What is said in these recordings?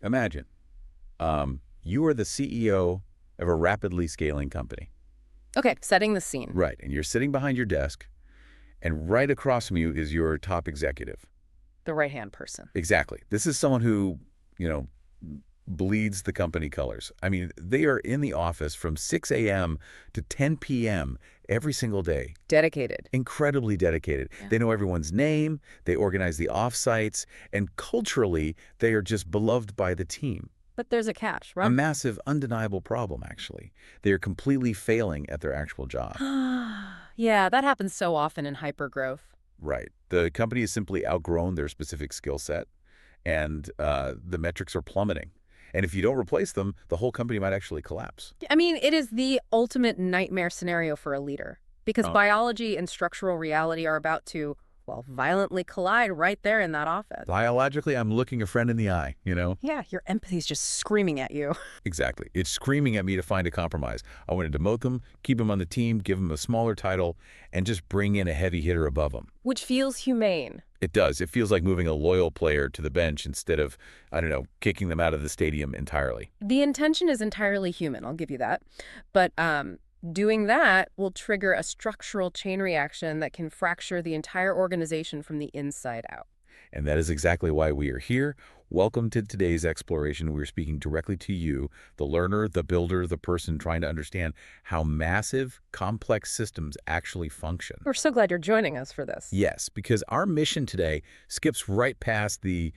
Imagine, you are the CEO of a rapidly scaling company. Okay, setting the scene. Right, and you're sitting behind your desk, and right across from you is your top executive. The right-hand person. Exactly. This is someone who, you know, bleeds the company colors. I mean, they are in the office from 6 a.m. to 10 p.m. every single day. Dedicated. Incredibly dedicated. Yeah. They know everyone's name, they organize the offsites, and culturally, they are just beloved by the team. But there's a catch, right? A massive, undeniable problem, actually. They are completely failing at their actual job. Yeah, that happens so often in hypergrowth. Right. The company has simply outgrown their specific skill set, and the metrics are plummeting. And if you don't replace them, the whole company might actually collapse. I mean, it is the ultimate nightmare scenario for a leader because biology and structural reality are about to, well, violently collide right there in that office. Biologically, I'm looking a friend in the eye, you know? Yeah, your empathy's just screaming at you. Exactly. It's screaming at me to find a compromise. I want to demote them, keep them on the team, give them a smaller title, and just bring in a heavy hitter above them. Which feels humane. It does. It feels like moving a loyal player to the bench instead of, I don't know, kicking them out of the stadium entirely. The intention is entirely human, I'll give you that. But doing that will trigger a structural chain reaction that can fracture the entire organization from the inside out. And that is exactly why we are here. Welcome to today's exploration. We're speaking directly to you, the learner, the builder, the person trying to understand how massive, complex systems actually function. We're so glad you're joining us for this. Yes, because our mission today skips right past the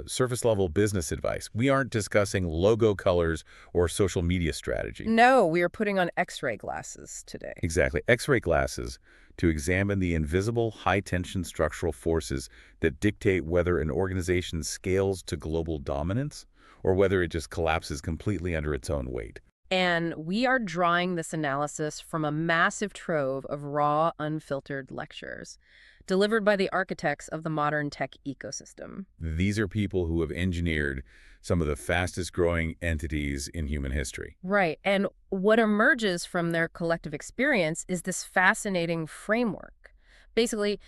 surface-level business advice. We aren't discussing logo colors or social media strategy. No, we are putting on X-ray glasses today. Exactly. X-ray glasses to examine the invisible high-tension structural forces that dictate whether an organization scales to global dominance or whether it just collapses completely under its own weight. And we are drawing this analysis from a massive trove of raw, unfiltered lectures delivered by the architects of the modern tech ecosystem. These are people who have engineered some of the fastest-growing entities in human history. Right. And what emerges from their collective experience is this fascinating framework. Basically,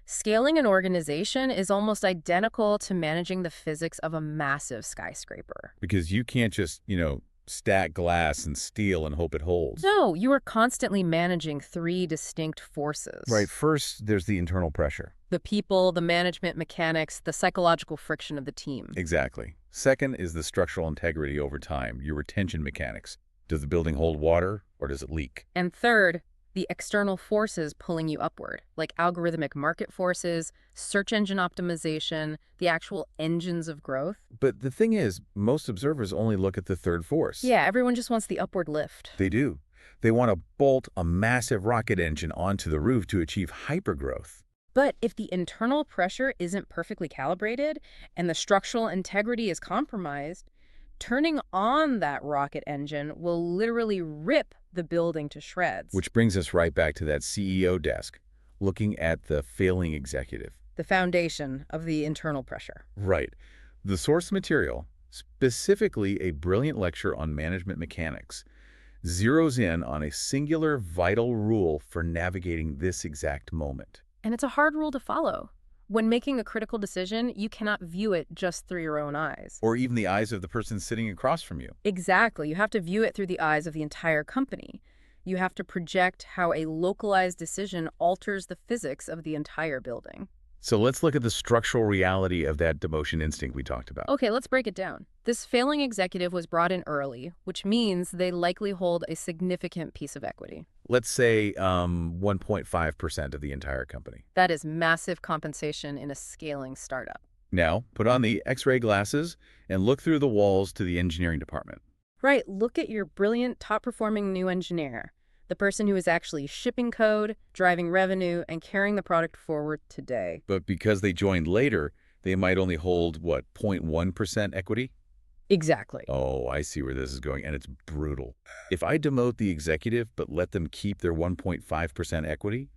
scaling an organization is almost identical to managing the physics of a massive skyscraper. Because you can't just, stack glass and steel and hope it holds. No, you are constantly managing three distinct forces. Right. First, there's the internal pressure. The people, the management mechanics, the psychological friction of the team. Exactly. Second is the structural integrity over time, your retention mechanics. Does the building hold water or does it leak? And third, the external forces pulling you upward, like algorithmic market forces, search engine optimization, the actual engines of growth. But the thing is, most observers only look at the third force. Yeah, everyone just wants the upward lift. They do. They want to bolt a massive rocket engine onto the roof to achieve hypergrowth. But if the internal pressure isn't perfectly calibrated and the structural integrity is compromised, turning on that rocket engine will literally rip the building to shreds. Which brings us right back to that CEO desk, looking at the failing executive. The foundation of the internal pressure. Right. The source material, specifically a brilliant lecture on management mechanics, zeroes in on a singular vital rule for navigating this exact moment. And it's a hard rule to follow. When making a critical decision, you cannot view it just through your own eyes. Or even the eyes of the person sitting across from you. Exactly. You have to view it through the eyes of the entire company. You have to project how a localized decision alters the physics of the entire building. So let's look at the structural reality of that demotion instinct we talked about. Okay, let's break it down. This failing executive was brought in early, which means they likely hold a significant piece of equity. Let's say 1.5% of the entire company. That is massive compensation in a scaling startup. Now, put on the X-ray glasses and look through the walls to the engineering department. Right, look at your brilliant, top-performing new engineer. The person who is actually shipping code, driving revenue, and carrying the product forward today. But because they joined later, they might only hold, 0.1% equity? Exactly. Oh, I see where this is going, and it's brutal. If I demote the executive but let them keep their 1.5% equity,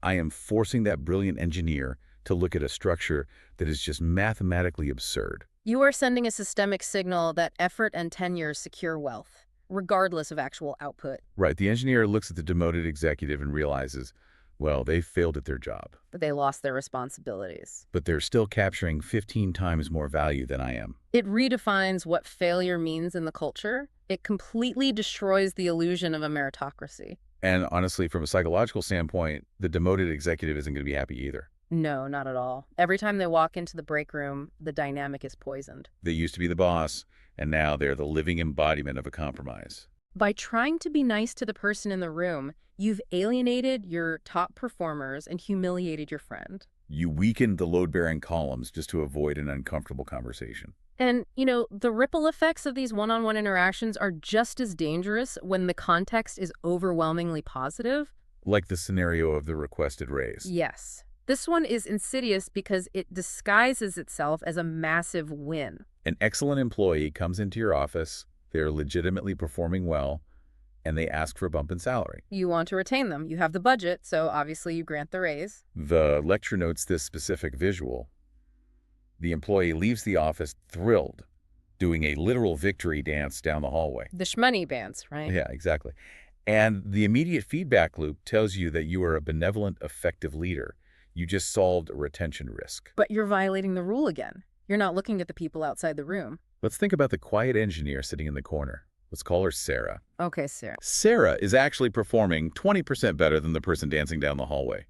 I am forcing that brilliant engineer to look at a structure that is just mathematically absurd. You are sending a systemic signal that effort and tenure secure wealth, regardless of actual output. Right. The engineer looks at the demoted executive and realizes Well, they failed at their job, But they lost their responsibilities. but they're still capturing 15 times more value than I am. It redefines what failure means in the culture. It completely destroys the illusion of a meritocracy. And honestly, from a psychological standpoint, the demoted executive isn't going to be happy either. No, not at all. Every time they walk into the break room, the dynamic is poisoned. They used to be the boss, and now they're the living embodiment of a compromise. By trying to be nice to the person in the room, you've alienated your top performers and humiliated your friend. You weakened the load-bearing columns just to avoid an uncomfortable conversation. And, the ripple effects of these one-on-one interactions are just as dangerous when the context is overwhelmingly positive. Like the scenario of the requested raise. Yes. This one is insidious because it disguises itself as a massive win. An excellent employee comes into your office, they're legitimately performing well, and they ask for a bump in salary. You want to retain them. You have the budget, so obviously you grant the raise. The lecture notes this specific visual. The employee leaves the office thrilled, doing a literal victory dance down the hallway. The shmoney dance, right? Yeah, exactly. And the immediate feedback loop tells you that you are a benevolent, effective leader. You just solved a retention risk. But you're violating the rule again. You're not looking at the people outside the room. Let's think about the quiet engineer sitting in the corner. Let's call her Sarah. Okay, Sarah. Sarah is actually performing 20% better than the person dancing down the hallway.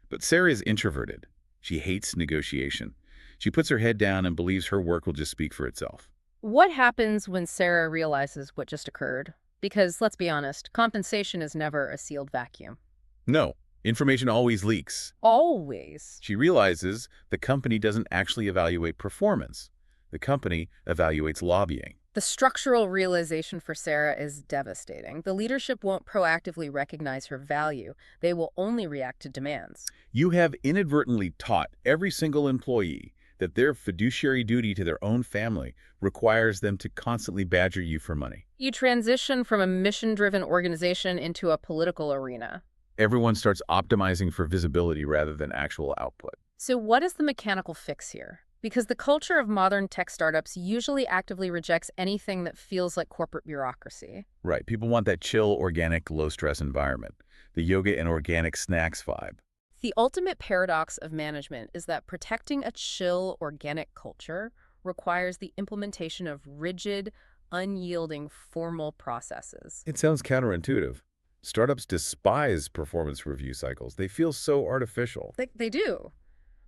But Sarah is introverted. She hates negotiation. She puts her head down and believes her work will just speak for itself. What happens when Sarah realizes what just occurred? Because, let's be honest, compensation is never a sealed vacuum. No, information always leaks. Always. She realizes the company doesn't actually evaluate performance. The company evaluates lobbying. The structural realization for Sarah is devastating. The leadership won't proactively recognize her value. They will only react to demands. You have inadvertently taught every single employee that their fiduciary duty to their own family requires them to constantly badger you for money. You transition from a mission-driven organization into a political arena. Everyone starts optimizing for visibility rather than actual output. So what is the mechanical fix here? Because the culture of modern tech startups usually actively rejects anything that feels like corporate bureaucracy. Right. People want that chill, organic, low-stress environment. The yoga and organic snacks vibe. The ultimate paradox of management is that protecting a chill, organic culture requires the implementation of rigid, unyielding, formal processes. It sounds counterintuitive. Startups despise performance review cycles. They feel so artificial. They do.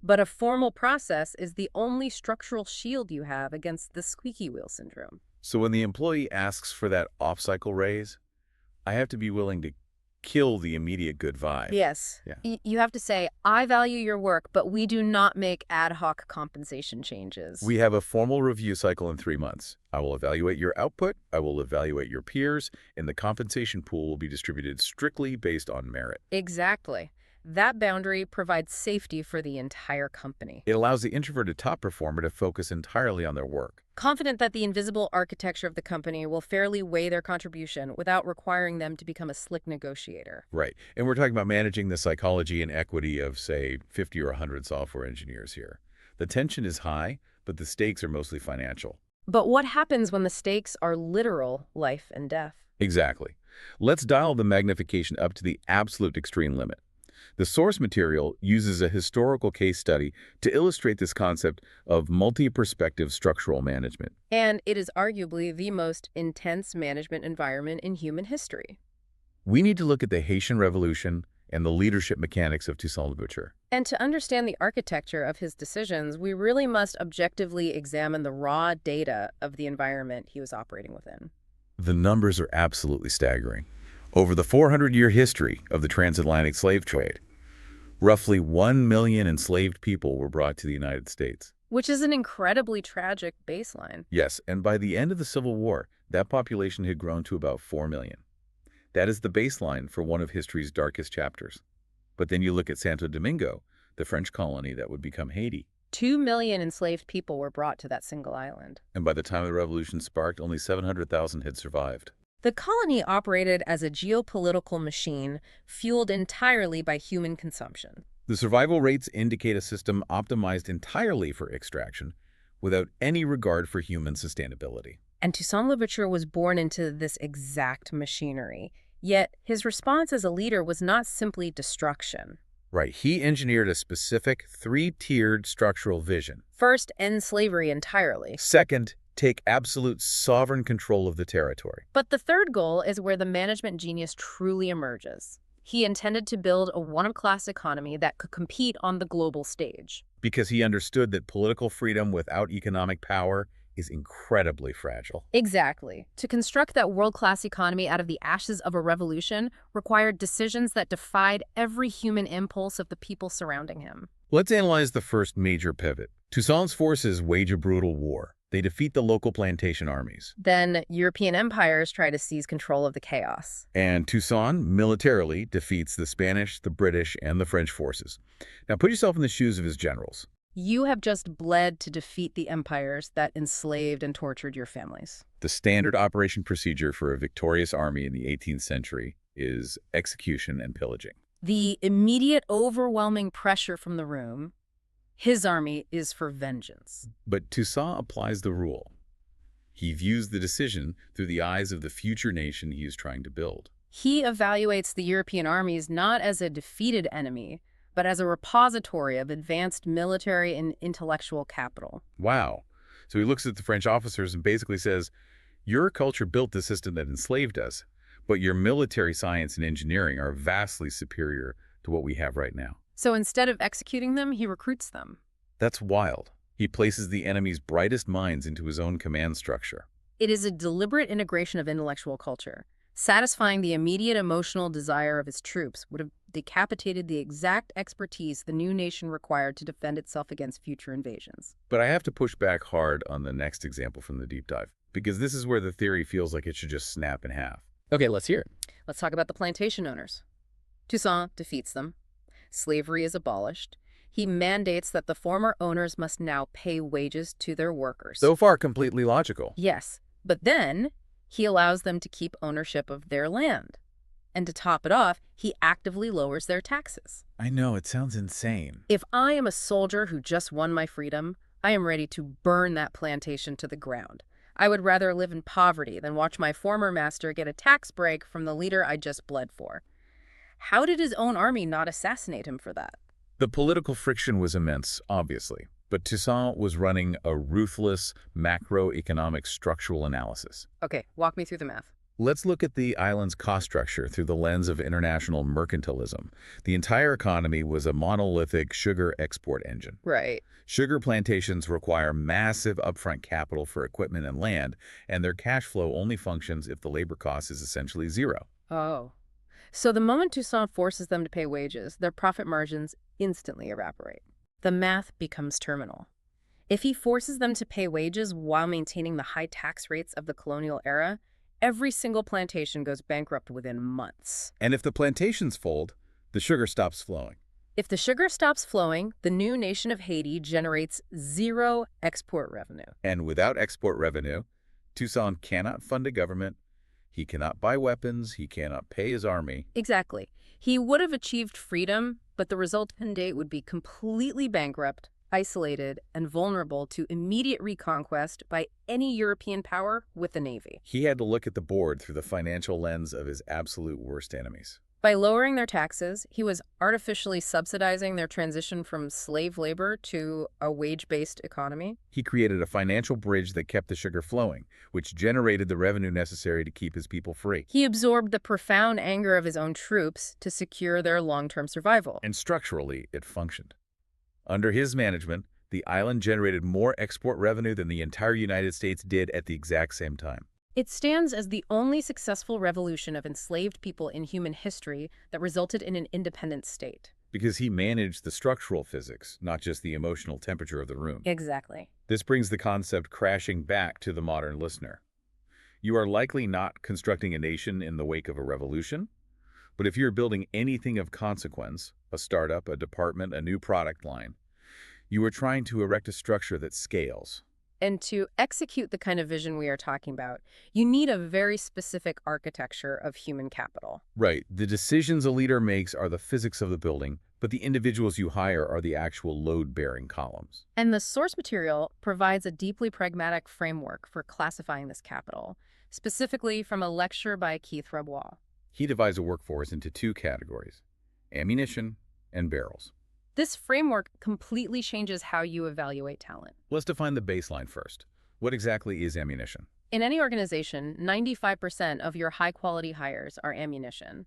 But a formal process is the only structural shield you have against the squeaky wheel syndrome. So when the employee asks for that off-cycle raise, I have to be willing to kill the immediate good vibe. Yes. Yeah. You have to say, I value your work, but we do not make ad hoc compensation changes. We have a formal review cycle in 3 months. I will evaluate your output, I will evaluate your peers, and the compensation pool will be distributed strictly based on merit. Exactly. That boundary provides safety for the entire company. It allows the introverted top performer to focus entirely on their work. Confident that the invisible architecture of the company will fairly weigh their contribution without requiring them to become a slick negotiator. Right. And we're talking about managing the psychology and equity of, say, 50 or 100 software engineers here. The tension is high, but the stakes are mostly financial. But what happens when the stakes are literal life and death? Exactly. Let's dial the magnification up to the absolute extreme limit. The source material uses a historical case study to illustrate this concept of multi-perspective structural management. And it is arguably the most intense management environment in human history. We need to look at the Haitian Revolution and the leadership mechanics of Toussaint Louverture. And to understand the architecture of his decisions, we really must objectively examine the raw data of the environment he was operating within. The numbers are absolutely staggering. Over the 400-year history of the transatlantic slave trade, roughly 1 million enslaved people were brought to the United States. Which is an incredibly tragic baseline. Yes, and by the end of the Civil War, that population had grown to about 4 million. That is the baseline for one of history's darkest chapters. But then you look at Santo Domingo, the French colony that would become Haiti. 2 million enslaved people were brought to that single island. And by the time the revolution sparked, only 700,000 had survived. The colony operated as a geopolitical machine fueled entirely by human consumption. The survival rates indicate a system optimized entirely for extraction, without any regard for human sustainability. And Toussaint Louverture was born into this exact machinery. Yet, his response as a leader was not simply destruction. Right, he engineered a specific three-tiered structural vision. First, end slavery entirely. Second, take absolute sovereign control of the territory. But the third goal is where the management genius truly emerges. He intended to build a one-class economy that could compete on the global stage. Because he understood that political freedom without economic power is incredibly fragile. Exactly. To construct that world-class economy out of the ashes of a revolution required decisions that defied every human impulse of the people surrounding him. Let's analyze the first major pivot. Toussaint's forces wage a brutal war. They defeat the local plantation armies. Then European empires try to seize control of the chaos. And Toussaint militarily defeats the Spanish, the British, and the French forces. Now put yourself in the shoes of his generals. You have just bled to defeat the empires that enslaved and tortured your families. The standard operation procedure for a victorious army in the 18th century is execution and pillaging. The immediate overwhelming pressure from the room, his army is for vengeance. But Toussaint applies the rule. He views the decision through the eyes of the future nation he is trying to build. He evaluates the European armies not as a defeated enemy, but as a repository of advanced military and intellectual capital. Wow. So he looks at the French officers and basically says, your culture built the system that enslaved us, but your military science and engineering are vastly superior to what we have right now. So instead of executing them, he recruits them. That's wild. He places the enemy's brightest minds into his own command structure. It is a deliberate integration of intellectual culture. Satisfying the immediate emotional desire of his troops would have decapitated the exact expertise the new nation required to defend itself against future invasions. But I have to push back hard on the next example from the deep dive, because this is where the theory feels like it should just snap in half. Okay, let's hear it. Let's talk about the plantation owners. Toussaint defeats them. Slavery is abolished. He mandates that the former owners must now pay wages to their workers. So far, completely logical. Yes, but then he allows them to keep ownership of their land. And to top it off, he actively lowers their taxes. I know, it sounds insane. If I am a soldier who just won my freedom, I am ready to burn that plantation to the ground. I would rather live in poverty than watch my former master get a tax break from the leader I just bled for. How did his own army not assassinate him for that? The political friction was immense, obviously, but Toussaint was running a ruthless macroeconomic structural analysis. Okay, walk me through the math. Let's look at the island's cost structure through the lens of international mercantilism. The entire economy was a monolithic sugar export engine. Right. Sugar plantations require massive upfront capital for equipment and land, and their cash flow only functions if the labor cost is essentially zero. Oh. So the moment Toussaint forces them to pay wages, their profit margins instantly evaporate. The math becomes terminal. If he forces them to pay wages while maintaining the high tax rates of the colonial era, every single plantation goes bankrupt within months. And if the plantations fold, the sugar stops flowing. If the sugar stops flowing, the new nation of Haiti generates zero export revenue. And without export revenue, Toussaint cannot fund a government, he cannot buy weapons, he cannot pay his army. Exactly. He would have achieved freedom, but the resultant state would be completely bankrupt, isolated, and vulnerable to immediate reconquest by any European power with a navy. He had to look at the board through the financial lens of his absolute worst enemies. By lowering their taxes, he was artificially subsidizing their transition from slave labor to a wage-based economy. He created a financial bridge that kept the sugar flowing, which generated the revenue necessary to keep his people free. He absorbed the profound anger of his own troops to secure their long-term survival. And structurally, it functioned. Under his management, the island generated more export revenue than the entire United States did at the exact same time. It stands as the only successful revolution of enslaved people in human history that resulted in an independent state. Because he managed the structural physics, not just the emotional temperature of the room. Exactly. This brings the concept crashing back to the modern listener. You are likely not constructing a nation in the wake of a revolution, but if you're building anything of consequence, a startup, a department, a new product line, you are trying to erect a structure that scales. And to execute the kind of vision we are talking about, you need a very specific architecture of human capital. Right. The decisions a leader makes are the physics of the building, but the individuals you hire are the actual load-bearing columns. And the source material provides a deeply pragmatic framework for classifying this capital, specifically from a lecture by Keith Rabois. He divides a workforce into two categories: ammunition and barrels. This framework completely changes how you evaluate talent. Let's define the baseline first. What exactly is ammunition? In any organization, 95% of your high-quality hires are ammunition.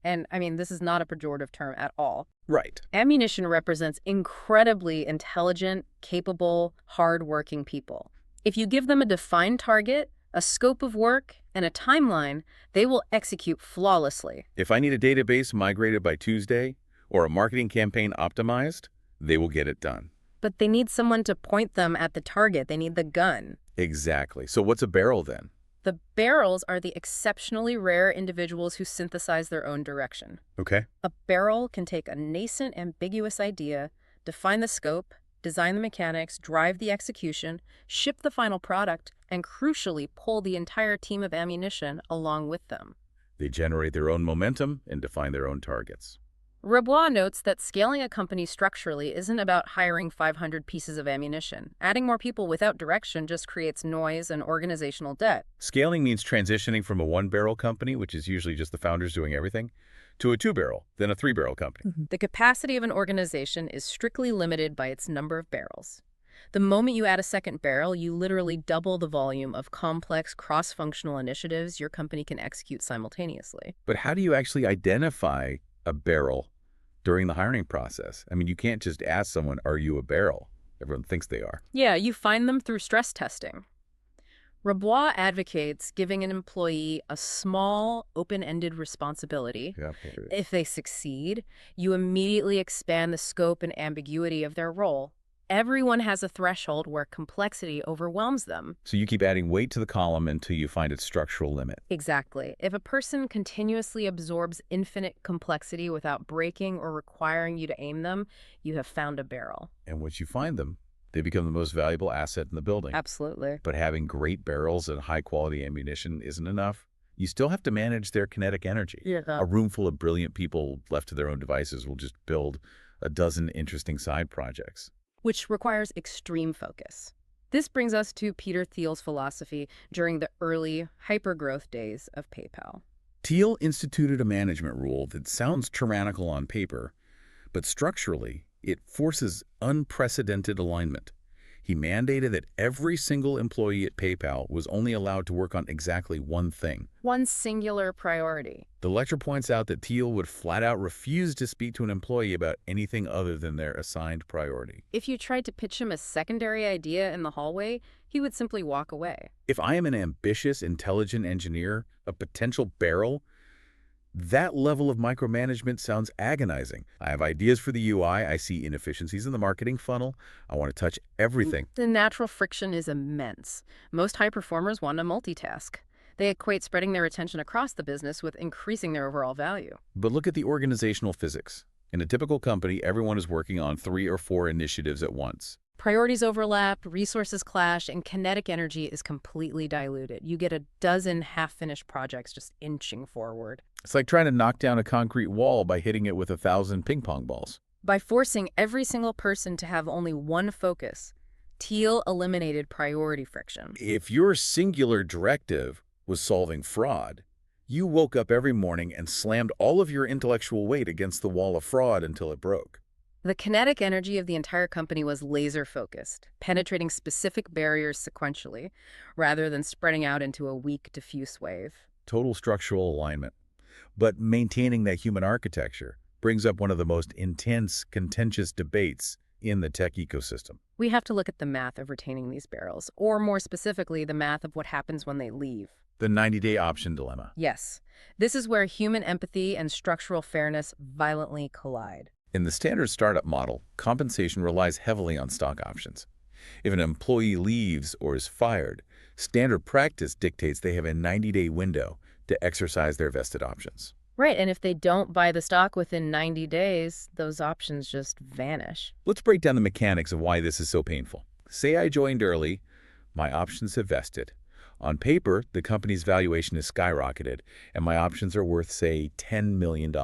And, I mean, this is not a pejorative term at all. Right. Ammunition represents incredibly intelligent, capable, hard-working people. If you give them a defined target, a scope of work, and a timeline, they will execute flawlessly. If I need a database migrated by Tuesday or a marketing campaign optimized, they will get it done. But they need someone to point them at the target. They need the gun. Exactly. So what's a barrel then? The barrels are the exceptionally rare individuals who synthesize their own direction. Okay. A barrel can take a nascent, ambiguous idea, define the scope, design the mechanics, drive the execution, ship the final product, and crucially pull the entire team of ammunition along with them. They generate their own momentum and define their own targets. Rebois notes that scaling a company structurally isn't about hiring 500 pieces of ammunition. Adding more people without direction just creates noise and organizational debt. Scaling means transitioning from a one-barrel company, which is usually just the founders doing everything, to a two-barrel, then a three-barrel company. The capacity of an organization is strictly limited by its number of barrels. The moment you add a second barrel, you literally double the volume of complex, cross-functional initiatives your company can execute simultaneously. But how do you actually identify a barrel during the hiring process? I mean, you can't just ask someone, are you a barrel? Everyone thinks they are. Yeah, you find them through stress testing. Rebois advocates giving an employee a small, open-ended responsibility. Yeah. If they succeed, you immediately expand the scope and ambiguity of their role. Everyone has a threshold where complexity overwhelms them. So you keep adding weight to the column until you find its structural limit. Exactly. If a person continuously absorbs infinite complexity without breaking or requiring you to aim them, you have found a barrel. And once you find them, they become the most valuable asset in the building. Absolutely. But having great barrels and high-quality ammunition isn't enough. You still have to manage their kinetic energy. Yeah. A room full of brilliant people left to their own devices will just build a dozen interesting side projects. Which requires extreme focus. This brings us to Peter Thiel's philosophy during the early hypergrowth days of PayPal. Thiel instituted a management rule that sounds tyrannical on paper, but structurally, it forces unprecedented alignment. He mandated that every single employee at PayPal was only allowed to work on exactly one thing. One singular priority. The lecture points out that Thiel would flat out refuse to speak to an employee about anything other than their assigned priority. If you tried to pitch him a secondary idea in the hallway, he would simply walk away. If I am an ambitious, intelligent engineer, a potential barrel, that level of micromanagement sounds agonizing. I have ideas for the UI, I see inefficiencies in the marketing funnel, I want to touch everything. The natural friction is immense. Most high performers want to multitask. They equate spreading their attention across the business with increasing their overall value. But look at the organizational physics. In a typical company, everyone is working on 3 or 4 initiatives at once. Priorities overlap, resources clash, and kinetic energy is completely diluted. You get a dozen half-finished projects just inching forward. It's like trying to knock down a concrete wall by hitting it with 1,000 ping pong balls. By forcing every single person to have only one focus, Thiel eliminated priority friction. If your singular directive was solving fraud, you woke up every morning and slammed all of your intellectual weight against the wall of fraud until it broke. The kinetic energy of the entire company was laser-focused, penetrating specific barriers sequentially, rather than spreading out into a weak, diffuse wave. Total structural alignment. But maintaining that human architecture brings up one of the most intense, contentious debates in the tech ecosystem. We have to look at the math of retaining these barrels, or more specifically, the math of what happens when they leave. The 90-day option dilemma. Yes, this is where human empathy and structural fairness violently collide. In the standard startup model, compensation relies heavily on stock options. If an employee leaves or is fired, standard practice dictates they have a 90-day window to exercise their vested options. Right, and if they don't buy the stock within 90 days, those options just vanish. Let's break down the mechanics of why this is so painful. Say I joined early, my options have vested. On paper, the company's valuation is skyrocketed, and my options are worth, say, $10 million.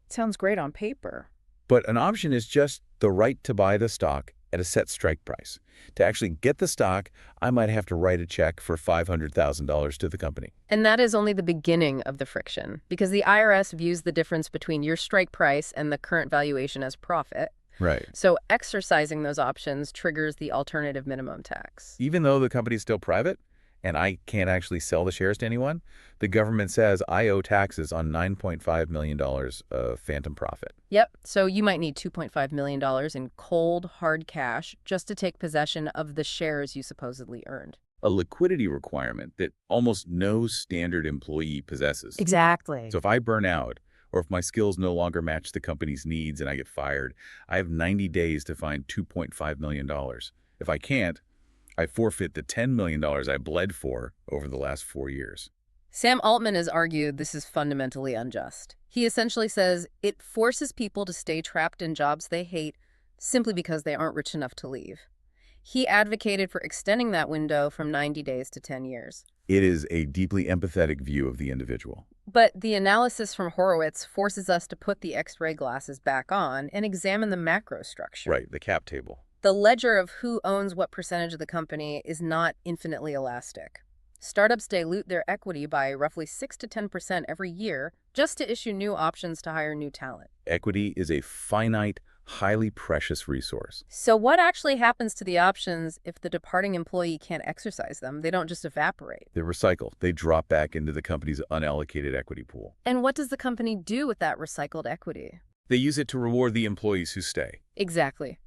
Sounds great on paper. But an option is just the right to buy the stock at a set strike price. To actually get the stock, I might have to write a check for $500,000 to the company. And that is only the beginning of the friction, because the IRS views the difference between your strike price and the current valuation as profit. Right. So exercising those options triggers the alternative minimum tax. Even though the company's still private and I can't actually sell the shares to anyone, the government says I owe taxes on $9.5 million of phantom profit. Yep, so you might need $2.5 million in cold, hard cash just to take possession of the shares you supposedly earned. A liquidity requirement that almost no standard employee possesses. Exactly. So if I burn out, or if my skills no longer match the company's needs and I get fired, I have 90 days to find $2.5 million. If I can't, I forfeit the $10 million I bled for over the last 4 years. Sam Altman has argued this is fundamentally unjust. He essentially says it forces people to stay trapped in jobs they hate simply because they aren't rich enough to leave. He advocated for extending that window from 90 days to 10 years. It is a deeply empathetic view of the individual. But the analysis from Horowitz forces us to put the X-ray glasses back on and examine the macro structure. Right, the cap table. The ledger of who owns what percentage of the company is not infinitely elastic. Startups dilute their equity by roughly 6 to 10% every year just to issue new options to hire new talent. Equity is a finite, highly precious resource. So what actually happens to the options if the departing employee can't exercise them? They don't just evaporate. They're recycled. They drop back into the company's unallocated equity pool. And what does the company do with that recycled equity? They use it to reward the employees who stay. Exactly.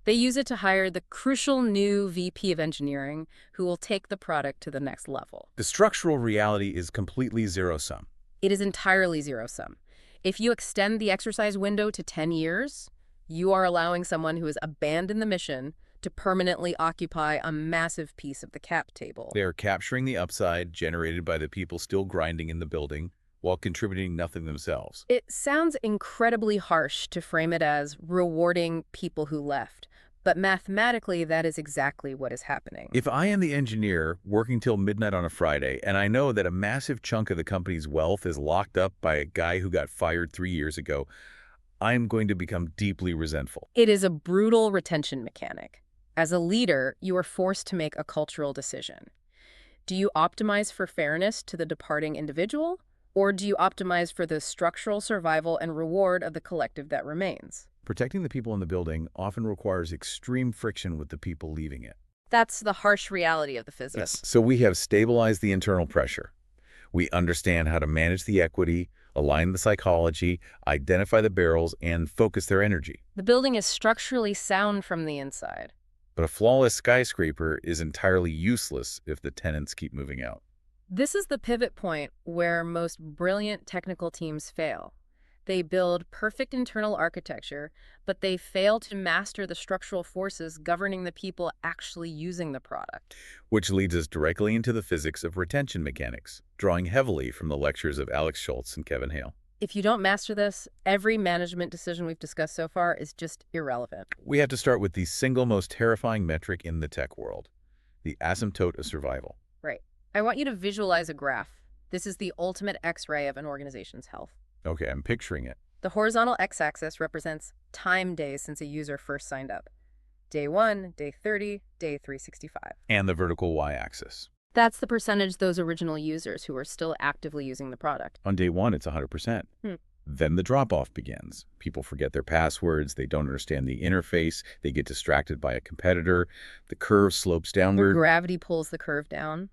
They use it to hire the crucial new VP of engineering who will take the product to the next level. The structural reality is completely zero-sum. It is entirely zero-sum. If you extend the exercise window to 10 years, you are allowing someone who has abandoned the mission to permanently occupy a massive piece of the cap table. They are capturing the upside generated by the people still grinding in the building while contributing nothing themselves. It sounds incredibly harsh to frame it as rewarding people who left, but mathematically that is exactly what is happening. If I am the engineer working till midnight on a Friday and I know that a massive chunk of the company's wealth is locked up by a guy who got fired 3 years ago, I'm going to become deeply resentful. It is a brutal retention mechanic. As a leader, you are forced to make a cultural decision. Do you optimize for fairness to the departing individual, or do you optimize for the structural survival and reward of the collective that remains? Protecting the people in the building often requires extreme friction with the people leaving it. That's the harsh reality of the physics. So we have stabilized the internal pressure. We understand how to manage the equity, align the psychology, identify the barrels, and focus their energy. The building is structurally sound from the inside. But a flawless skyscraper is entirely useless if the tenants keep moving out. This is the pivot point where most brilliant technical teams fail. They build perfect internal architecture, but they fail to master the structural forces governing the people actually using the product. Which leads us directly into the physics of retention mechanics, drawing heavily from the lectures of Alex Schultz and Kevin Hale. If you don't master this, every management decision we've discussed so far is just irrelevant. We have to start with the single most terrifying metric in the tech world, the asymptote of survival. Right. I want you to visualize a graph. This is the ultimate X-ray of an organization's health. Okay, I'm picturing it. The horizontal x-axis represents time days since a user first signed up. Day 1, day 30, day 365. And the vertical y-axis. That's the percentage those original users who are still actively using the product. On day 1, it's 100%. Then the drop-off begins. People forget their passwords, they don't understand the interface, they get distracted by a competitor, the curve slopes downward. Gravity pulls the curve down.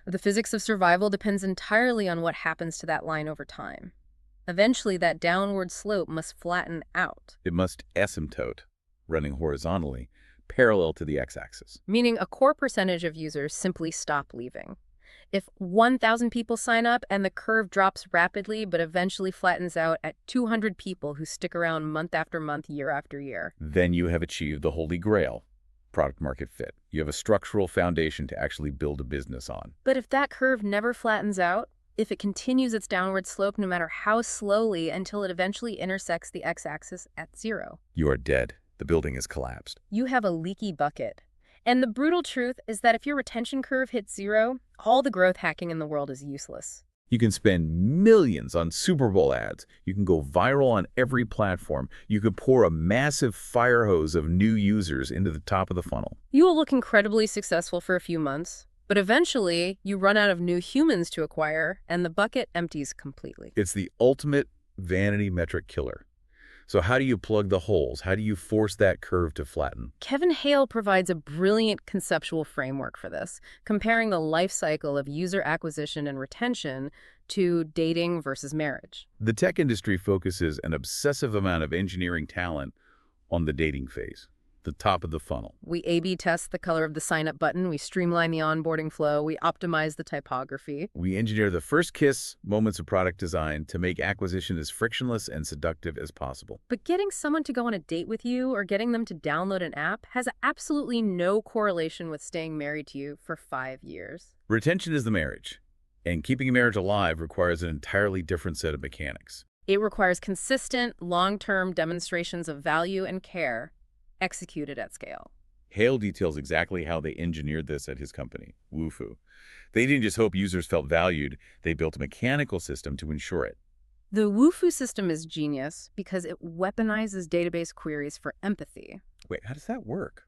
The physics of survival depends entirely on what happens to that line over time. Eventually, that downward slope must flatten out. It must asymptote, running horizontally, parallel to the x-axis. Meaning a core percentage of users simply stop leaving. If 1,000 people sign up and the curve drops rapidly but eventually flattens out at 200 people who stick around month after month, year after year, then you have achieved the holy grail, product market fit. You have a structural foundation to actually build a business on. But if that curve never flattens out, if it continues its downward slope no matter how slowly until it eventually intersects the x-axis at 0, you are dead. The building is collapsed. You have a leaky bucket. And the brutal truth is that if your retention curve hits 0, all the growth hacking in the world is useless. You can spend millions on Super Bowl ads. You can go viral on every platform. You can pour a massive fire hose of new users into the top of the funnel. You will look incredibly successful for a few months, but eventually you run out of new humans to acquire, and the bucket empties completely. It's the ultimate vanity metric killer. So how do you plug the holes? How do you force that curve to flatten? Kevin Hale provides a brilliant conceptual framework for this, comparing the life cycle of user acquisition and retention to dating versus marriage. The tech industry focuses an obsessive amount of engineering talent on the dating phase, the top of the funnel. We A/B test the color of the sign-up button, we streamline the onboarding flow, we optimize the typography. We engineer the first kiss moments of product design to make acquisition as frictionless and seductive as possible. But getting someone to go on a date with you or getting them to download an app has absolutely no correlation with staying married to you for 5 years. Retention is the marriage, and keeping a marriage alive requires an entirely different set of mechanics. It requires consistent, long-term demonstrations of value and care executed at scale. Hale details exactly how they engineered this at his company, Woofu. They didn't just hope users felt valued, they built a mechanical system to ensure it. The Woofu system is genius because it weaponizes database queries for empathy. Wait, how does that work?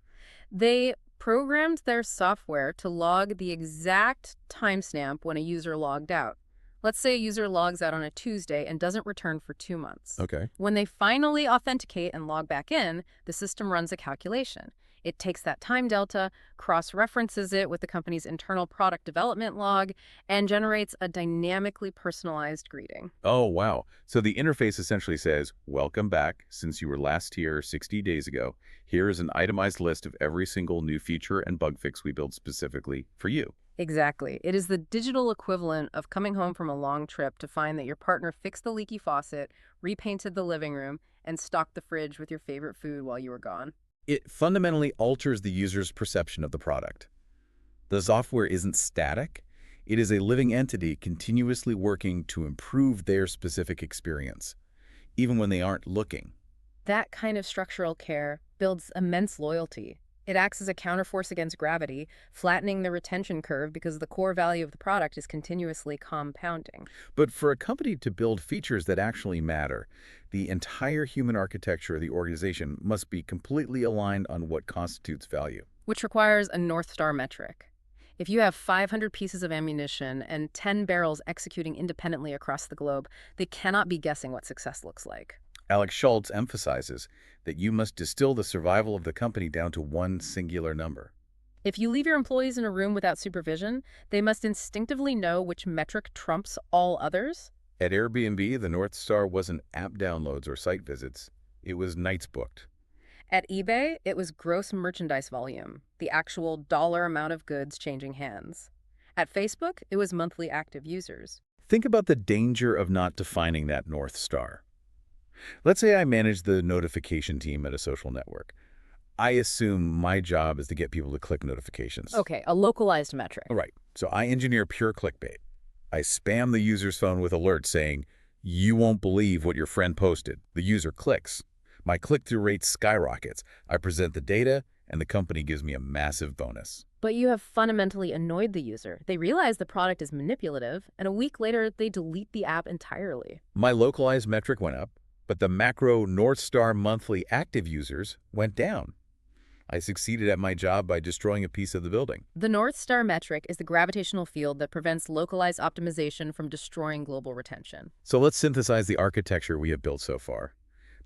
They programmed their software to log the exact timestamp when a user logged out. Let's say a user logs out on a Tuesday and doesn't return for 2 months. Okay. When they finally authenticate and log back in, the system runs a calculation. It takes that time delta, cross-references it with the company's internal product development log, and generates a dynamically personalized greeting. Oh, wow. So the interface essentially says, welcome back. Since you were last here 60 days ago, here is an itemized list of every single new feature and bug fix we built specifically for you. Exactly. It is the digital equivalent of coming home from a long trip to find that your partner fixed the leaky faucet, repainted the living room, and stocked the fridge with your favorite food while you were gone. It fundamentally alters the user's perception of the product. The software isn't static. It is a living entity continuously working to improve their specific experience, even when they aren't looking. That kind of structural care builds immense loyalty. It acts as a counterforce against gravity, flattening the retention curve because the core value of the product is continuously compounding. But for a company to build features that actually matter, the entire human architecture of the organization must be completely aligned on what constitutes value. Which requires a North Star metric. If you have 500 pieces of ammunition and 10 barrels executing independently across the globe, they cannot be guessing what success looks like. Alex Schultz emphasizes that you must distill the survival of the company down to one singular number. If you leave your employees in a room without supervision, they must instinctively know which metric trumps all others. At Airbnb, the North Star wasn't app downloads or site visits. It was nights booked. At eBay, it was gross merchandise volume, the actual dollar amount of goods changing hands. At Facebook, it was monthly active users. Think about the danger of not defining that North Star. Let's say I manage the notification team at a social network. I assume my job is to get people to click notifications. Okay, a localized metric. Right. So I engineer pure clickbait. I spam the user's phone with alerts saying, you won't believe what your friend posted. The user clicks. My click-through rate skyrockets. I present the data, and the company gives me a massive bonus. But you have fundamentally annoyed the user. They realize the product is manipulative, and a week later, they delete the app entirely. My localized metric went up, but the macro North Star monthly active users went down. I succeeded at my job by destroying a piece of the building. The North Star metric is the gravitational field that prevents localized optimization from destroying global retention. So let's synthesize the architecture we have built so far.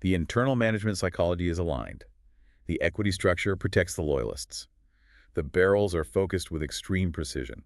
The internal management psychology is aligned. The equity structure protects the loyalists. The barrels are focused with extreme precision.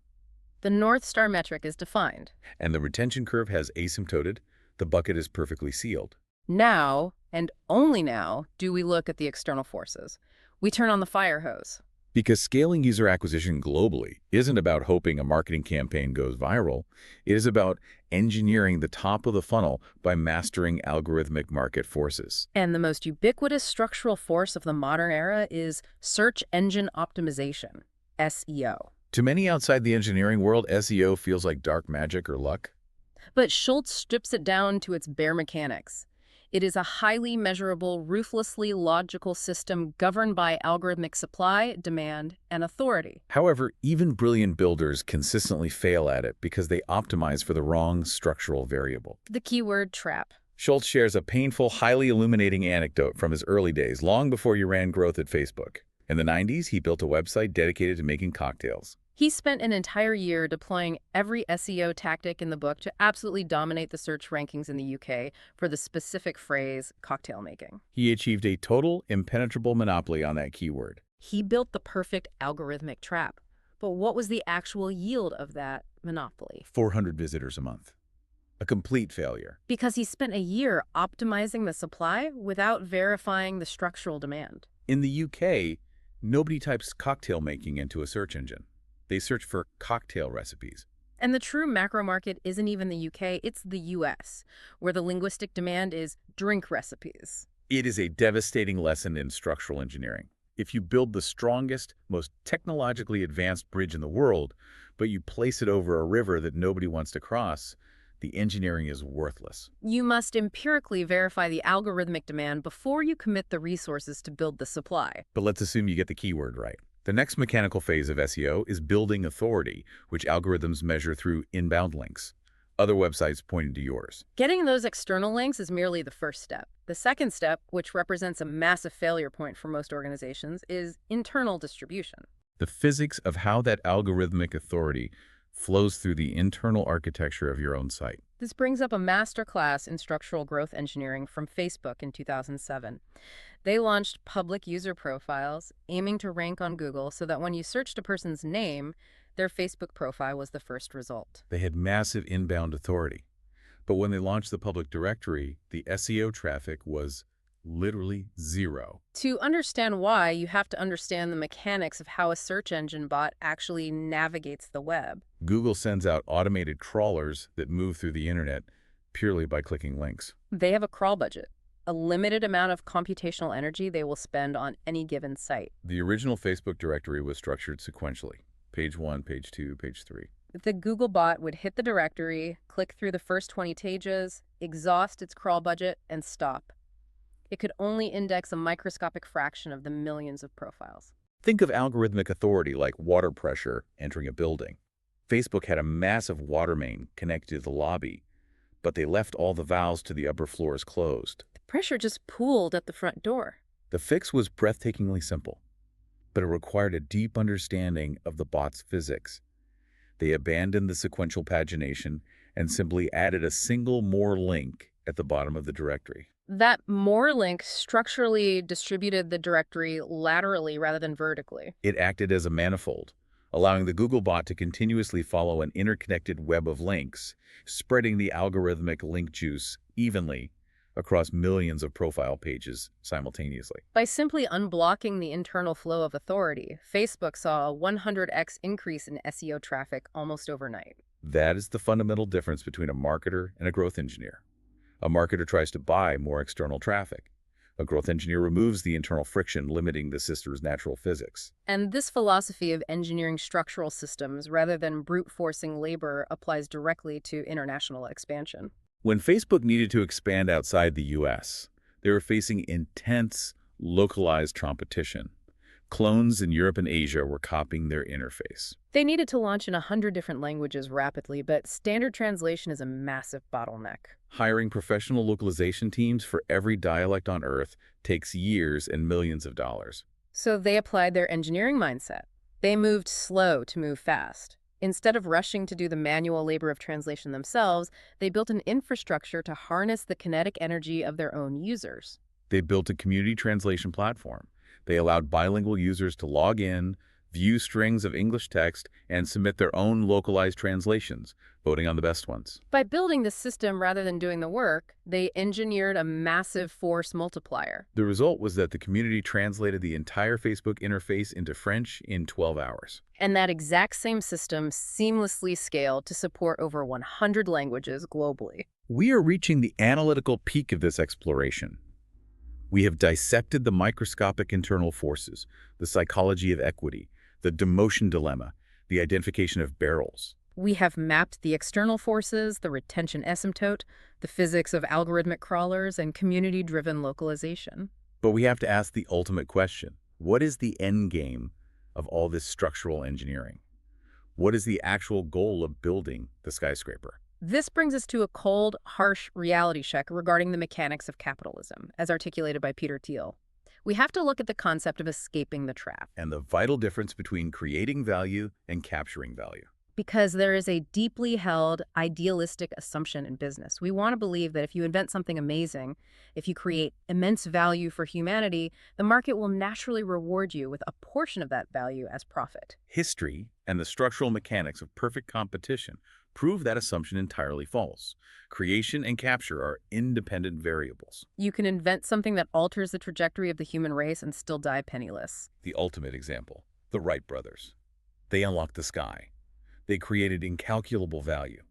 The North Star metric is defined. And the retention curve has asymptoted. The bucket is perfectly sealed. Now, and only now, do we look at the external forces. We turn on the fire hose. Because scaling user acquisition globally isn't about hoping a marketing campaign goes viral. It is about engineering the top of the funnel by mastering algorithmic market forces. And the most ubiquitous structural force of the modern era is search engine optimization, SEO. To many outside the engineering world, SEO feels like dark magic or luck. But Schultz strips it down to its bare mechanics. It is a highly measurable, ruthlessly logical system governed by algorithmic supply, demand, and authority. However, even brilliant builders consistently fail at it because they optimize for the wrong structural variable. The keyword trap. Schultz shares a painful, highly illuminating anecdote from his early days, long before he ran growth at Facebook. In the 90s, he built a website dedicated to making cocktails. He spent an entire year deploying every SEO tactic in the book to absolutely dominate the search rankings in the UK for the specific phrase, cocktail making. He achieved a total, impenetrable monopoly on that keyword. He built the perfect algorithmic trap. But what was the actual yield of that monopoly? 400 visitors a month. A complete failure. Because he spent a year optimizing the supply without verifying the structural demand. In the UK, nobody types cocktail making into a search engine. They search for cocktail recipes. And the true macro market isn't even the UK, it's the US, where the linguistic demand is drink recipes. It is a devastating lesson in structural engineering. If you build the strongest, most technologically advanced bridge in the world, but you place it over a river that nobody wants to cross, the engineering is worthless. You must empirically verify the algorithmic demand before you commit the resources to build the supply. But let's assume you get the keyword right. The next mechanical phase of SEO is building authority, which algorithms measure through inbound links. Other websites pointing to yours. Getting those external links is merely the first step. The second step, which represents a massive failure point for most organizations, is internal distribution. The physics of how that algorithmic authority flows through the internal architecture of your own site. This brings up a masterclass in structural growth engineering from Facebook in 2007. They launched public user profiles, aiming to rank on Google so that when you searched a person's name, their Facebook profile was the first result. They had massive inbound authority. But when they launched the public directory, the SEO traffic was literally zero. To understand why, you have to understand the mechanics of how a search engine bot actually navigates the web. Google sends out automated crawlers that move through the internet purely by clicking links. They have a crawl budget, a limited amount of computational energy they will spend on any given site. The original Facebook directory was structured sequentially. Page 1, page 2, page 3. The Google bot would hit the directory, click through the first 20 pages, exhaust its crawl budget, and stop. It could only index a microscopic fraction of the millions of profiles. Think of algorithmic authority like water pressure entering a building. Facebook had a massive water main connected to the lobby, but they left all the valves to the upper floors closed. The pressure just pooled at the front door. The fix was breathtakingly simple, but it required a deep understanding of the bot's physics. They abandoned the sequential pagination and simply added a single more link at the bottom of the directory. That more link structurally distributed the directory laterally rather than vertically. It acted as a manifold, allowing the Google bot to continuously follow an interconnected web of links, spreading the algorithmic link juice evenly across millions of profile pages simultaneously. By simply unblocking the internal flow of authority, Facebook saw a 100x increase in SEO traffic almost overnight. That is the fundamental difference between a marketer and a growth engineer. A marketer tries to buy more external traffic. A growth engineer removes the internal friction, limiting the system's natural physics. And this philosophy of engineering structural systems rather than brute-forcing labor applies directly to international expansion. When Facebook needed to expand outside the US, they were facing intense, localized competition. Clones in Europe and Asia were copying their interface. They needed to launch in 100 different languages rapidly, but standard translation is a massive bottleneck. Hiring professional localization teams for every dialect on Earth takes years and millions of dollars. So they applied their engineering mindset. They moved slow to move fast. Instead of rushing to do the manual labor of translation themselves, they built an infrastructure to harness the kinetic energy of their own users. They built a community translation platform. They allowed bilingual users to log in, view strings of English text, and submit their own localized translations, voting on the best ones. By building the system rather than doing the work, they engineered a massive force multiplier. The result was that the community translated the entire Facebook interface into French in 12 hours. And that exact same system seamlessly scaled to support over 100 languages globally. We are reaching the analytical peak of this exploration. We have dissected the microscopic internal forces, the psychology of equity, the demotion dilemma, the identification of barrels. We have mapped the external forces, the retention asymptote, the physics of algorithmic crawlers, and community-driven localization. But we have to ask the ultimate question. What is the end game of all this structural engineering? What is the actual goal of building the skyscraper? This brings us to a cold, harsh reality check regarding the mechanics of capitalism, as articulated by Peter Thiel. We have to look at the concept of escaping the trap, And the vital difference between creating value and capturing value. because there is a deeply held idealistic assumption in business. We want to believe that if you invent something amazing, if you create immense value for humanity, the market will naturally reward you with a portion of that value as profit. History and the structural mechanics of perfect competition prove that assumption entirely false. Creation and capture are independent variables. You can invent something that alters the trajectory of the human race and still die penniless. The ultimate example, the Wright brothers. They unlocked the sky. They created incalculable value,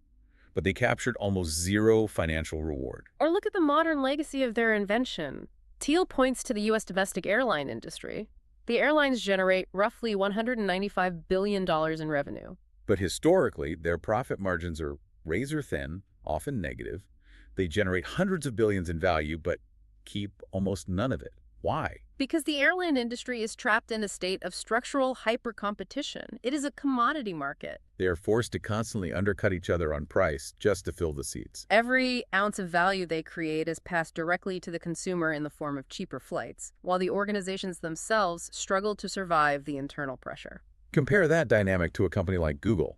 but they captured almost zero financial reward. Or look at the modern legacy of their invention. Thiel points to the U.S. domestic airline industry. The airlines generate roughly $195 billion in revenue. But historically, their profit margins are razor thin, often negative. They generate hundreds of billions in value, but keep almost none of it. Why? Because the airline industry is trapped in a state of structural hyper-competition. It is a commodity market. They are forced to constantly undercut each other on price just to fill the seats. Every ounce of value they create is passed directly to the consumer in the form of cheaper flights, while the organizations themselves struggle to survive the internal pressure. Compare that dynamic to a company like Google.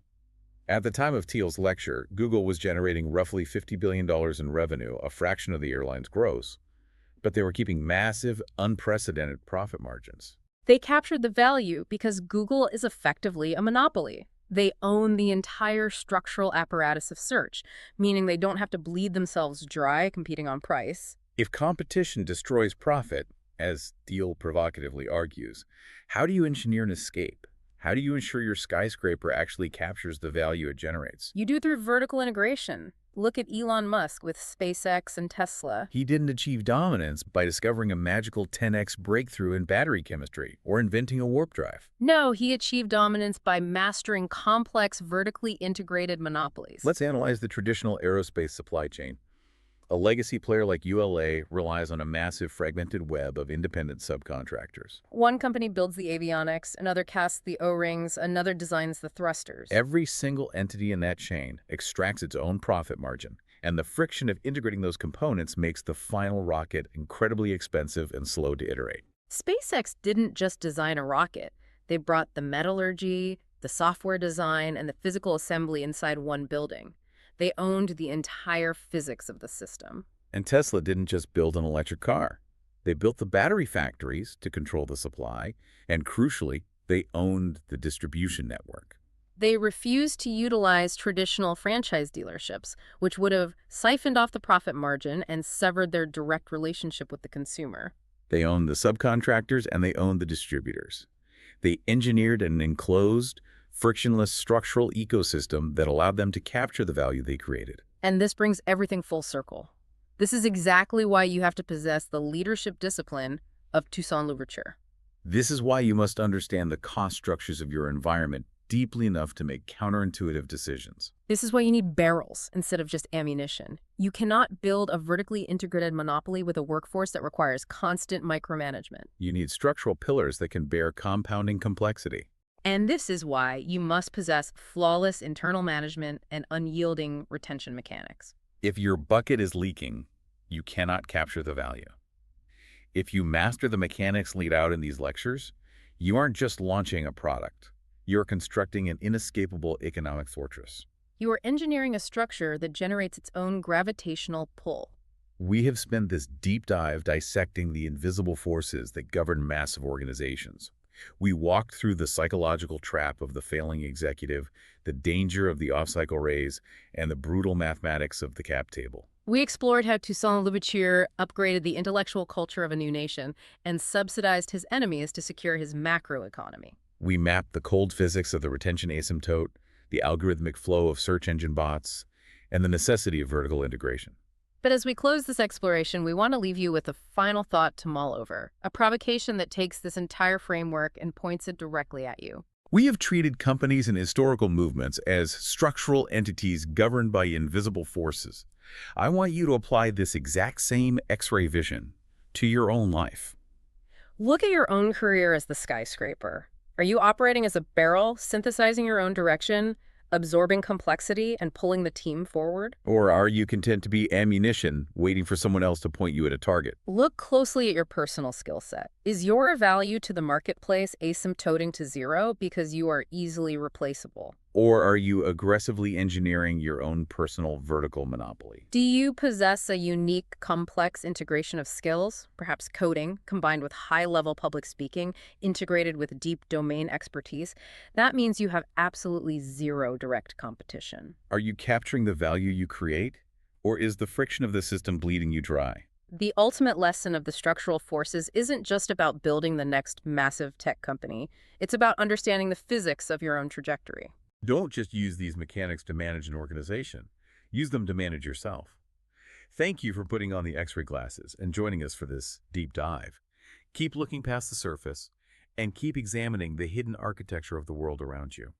At the time of Thiel's lecture, Google was generating roughly $50 billion in revenue, a fraction of the airline's gross. But they were keeping massive, unprecedented profit margins. They captured the value because Google is effectively a monopoly. They own the entire structural apparatus of search, meaning they don't have to bleed themselves dry competing on price. If competition destroys profit, as Thiel provocatively argues, how do you engineer an escape? How do you ensure your skyscraper actually captures the value it generates? You do through vertical integration. Look at Elon Musk with SpaceX and Tesla. He didn't achieve dominance by discovering a magical 10x breakthrough in battery chemistry or inventing a warp drive. No, he achieved dominance by mastering complex, vertically integrated monopolies. Let's analyze the traditional aerospace supply chain. A legacy player like ULA relies on a massive fragmented web of independent subcontractors. One company builds the avionics, another casts the O-rings, another designs the thrusters. Every single entity in that chain extracts its own profit margin, and the friction of integrating those components makes the final rocket incredibly expensive and slow to iterate. SpaceX didn't just design a rocket. They brought the metallurgy, the software design, and the physical assembly inside one building. They owned the entire physics of the system. And Tesla didn't just build an electric car. They built the battery factories to control the supply, and crucially, they owned the distribution network. They refused to utilize traditional franchise dealerships, which would have siphoned off the profit margin and severed their direct relationship with the consumer. They owned the subcontractors and they owned the distributors. They engineered an enclosed, frictionless structural ecosystem that allowed them to capture the value they created. And this brings everything full circle. This is exactly why you have to possess the leadership discipline of Toussaint Louverture. This is why you must understand the cost structures of your environment deeply enough to make counterintuitive decisions. This is why you need barrels instead of just ammunition. You cannot build a vertically integrated monopoly with a workforce that requires constant micromanagement. You need structural pillars that can bear compounding complexity. And this is why you must possess flawless internal management and unyielding retention mechanics. If your bucket is leaking, you cannot capture the value. If you master the mechanics laid out in these lectures, you aren't just launching a product. You're constructing an inescapable economic fortress. You are engineering a structure that generates its own gravitational pull. We have spent this deep dive dissecting the invisible forces that govern massive organizations. We walked through the psychological trap of the failing executive, the danger of the off-cycle raise, and the brutal mathematics of the cap table. We explored how Toussaint Louverture upgraded the intellectual culture of a new nation and subsidized his enemies to secure his macroeconomy. We mapped the cold physics of the retention asymptote, the algorithmic flow of search engine bots, and the necessity of vertical integration. But as we close this exploration, we want to leave you with a final thought to mull over, a provocation that takes this entire framework and points it directly at you. We have treated companies and historical movements as structural entities governed by invisible forces. I want you to apply this exact same X-ray vision to your own life. Look at your own career as the skyscraper. Are you operating as a barrel, synthesizing your own direction, absorbing complexity, and pulling the team forward? Or are you content to be ammunition, waiting for someone else to point you at a target? Look closely at your personal skill set. Is your value to the marketplace asymptoting to zero because you are easily replaceable? Or are you aggressively engineering your own personal vertical monopoly? Do you possess a unique, complex integration of skills, perhaps coding, combined with high-level public speaking, integrated with deep domain expertise? That means you have absolutely zero direct competition. Are you capturing the value you create? Or is the friction of the system bleeding you dry? The ultimate lesson of the structural forces isn't just about building the next massive tech company. It's about understanding the physics of your own trajectory. Don't just use these mechanics to manage an organization. Use them to manage yourself. Thank you for putting on the X-ray glasses and joining us for this deep dive. Keep looking past the surface and keep examining the hidden architecture of the world around you.